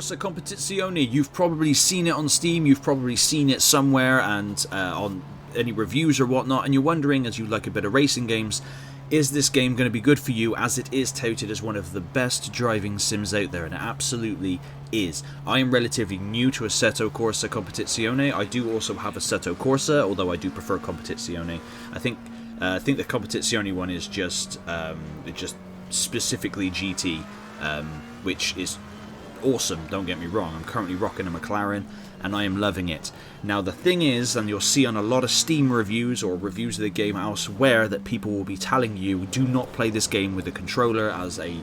Corsa Competizione. You've probably seen it on Steam, you've probably seen it somewhere and on any reviews or whatnot, and you're wondering, as you like a bit of racing games, is this game going to be good for you, as it is touted as one of the best driving sims out there, and it absolutely is. I am relatively new to Assetto Corsa Competizione. I do also have Assetto Corsa, although I do prefer Competizione. I think the Competizione one is just specifically GT, which is awesome, don't get me wrong. I'm currently rocking a McLaren and I am loving it. Now the thing is, and you'll see on a lot of Steam reviews or reviews of the game elsewhere, that people will be telling you do not play this game with a controller, as a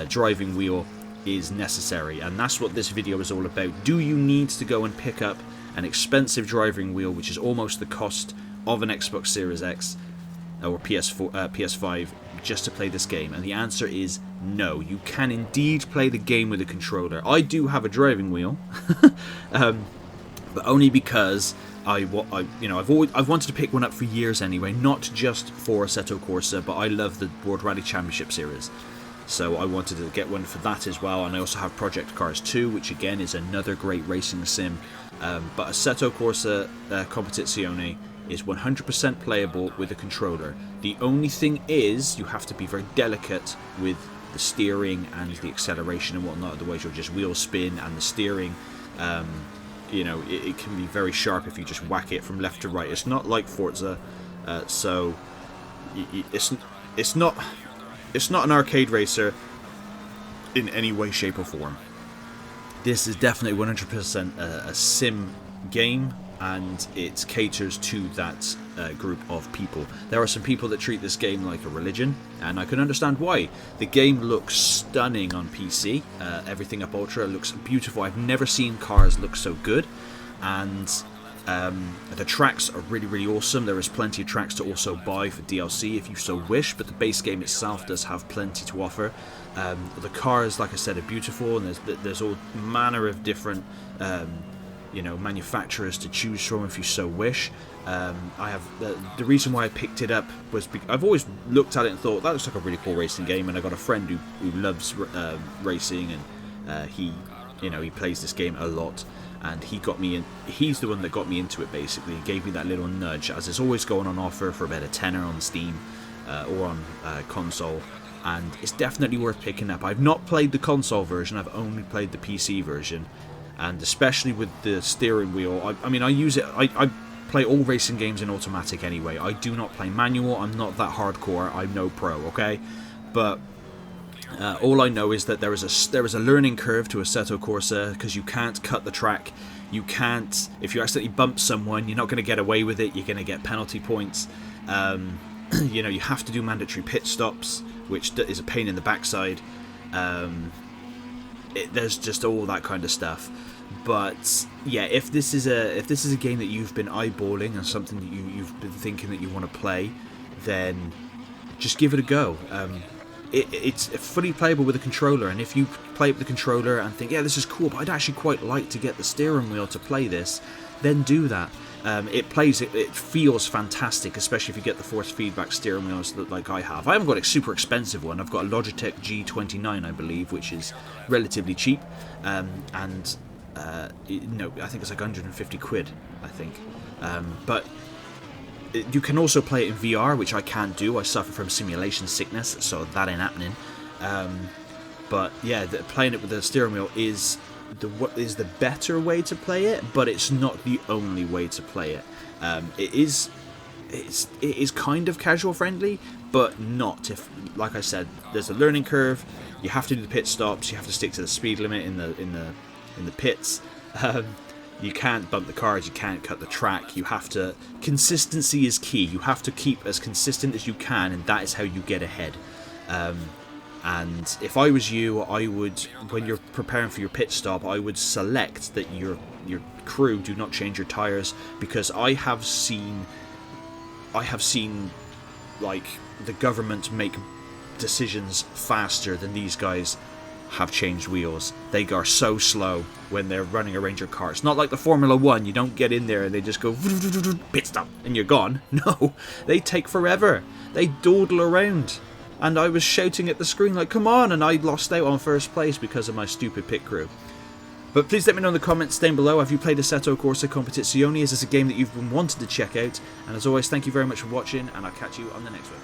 driving wheel is necessary. And that's what this video is all about. Do you need to go and pick up an expensive driving wheel, which is almost the cost of an Xbox Series X or PS5, just to play this game? And the answer is no. You can indeed play the game with a controller. I do have a driving wheel, but only because I've wanted to pick one up for years anyway, not just for Assetto Corsa, but I love the World Rally Championship series, so I wanted to get one for that as well. And I also have Project Cars 2, which again is another great racing sim, but Assetto Corsa Competizione is 100% playable with a controller. The only thing is, you have to be very delicate with the steering and the acceleration and whatnot, otherwise you'll just wheel spin, and the steering, it can be very sharp if you just whack it from left to right. It's not like Forza, so it's not an arcade racer in any way, shape or form. This is definitely 100% a sim game, and it caters to that group of people. There are some people that treat this game like a religion, and I can understand why. The game looks stunning on PC. Everything up Ultra looks beautiful. I've never seen cars look so good, and the tracks are really, really awesome. There is plenty of tracks to also buy for DLC if you so wish, but the base game itself does have plenty to offer. The cars, like I said, are beautiful, and there's all manner of different manufacturers to choose from if you so wish. I have the reason why I picked it up was I've always looked at it and thought that looks like a really cool racing game, and I got a friend who loves racing, and he plays this game a lot, and he's the one that got me into it. Basically, he gave me that little nudge, as it's always going on offer for about a tenner on Steam or on console, and it's definitely worth picking up. I've not played the console version, I've only played the PC version. And especially with the steering wheel, I use it. I play all racing games in automatic anyway. I do not play manual. I'm not that hardcore. I'm no pro, okay? But all I know is that there is a learning curve to Assetto Corsa, because you can't cut the track. You can't. If you accidentally bump someone, you're not going to get away with it. You're going to get penalty points. You have to do mandatory pit stops, which is a pain in the backside. There's just all that kind of stuff. But yeah, if this is a game that you've been eyeballing and something that you've been thinking that you want to play, then just give it a go. It's fully playable with a controller, and if you play it with the controller and think, yeah, this is cool, but I'd actually quite like to get the steering wheel to play this, then do that. It feels fantastic, especially if you get the force feedback steering wheels like I have. I haven't got a super expensive one. I've got a Logitech G29, I believe, which is relatively cheap, I think it's like 150 quid, I think. But you can also play it in VR, which I can't do. I suffer from simulation sickness, so that ain't happening. But yeah, playing it with the steering wheel is the better way to play it, but it's not the only way to play it. It is kind of casual friendly, but not. If, like I said, there's a learning curve. You have to do the pit stops. You have to stick to the speed limit in the pits. You can't bump the cars. You can't cut the track. You have to. Consistency is key. You have to keep as consistent as you can, and that is how you get ahead. And if I was you, I would, when you're preparing for your pit stop, I would select that your crew do not change your tires, because I have seen like the government make decisions faster than these guys have changed wheels. They are so slow when they're running around your car. It's not like the Formula 1. You don't get in there and they just go pit stop and you're gone. No, they take forever. They dawdle around. And I was shouting at the screen like, come on, and I lost out on first place because of my stupid pit crew. But please let me know in the comments down below, have you played Assetto Corsa Competizione? Is this a game that you've been wanting to check out? And as always, thank you very much for watching, and I'll catch you on the next one.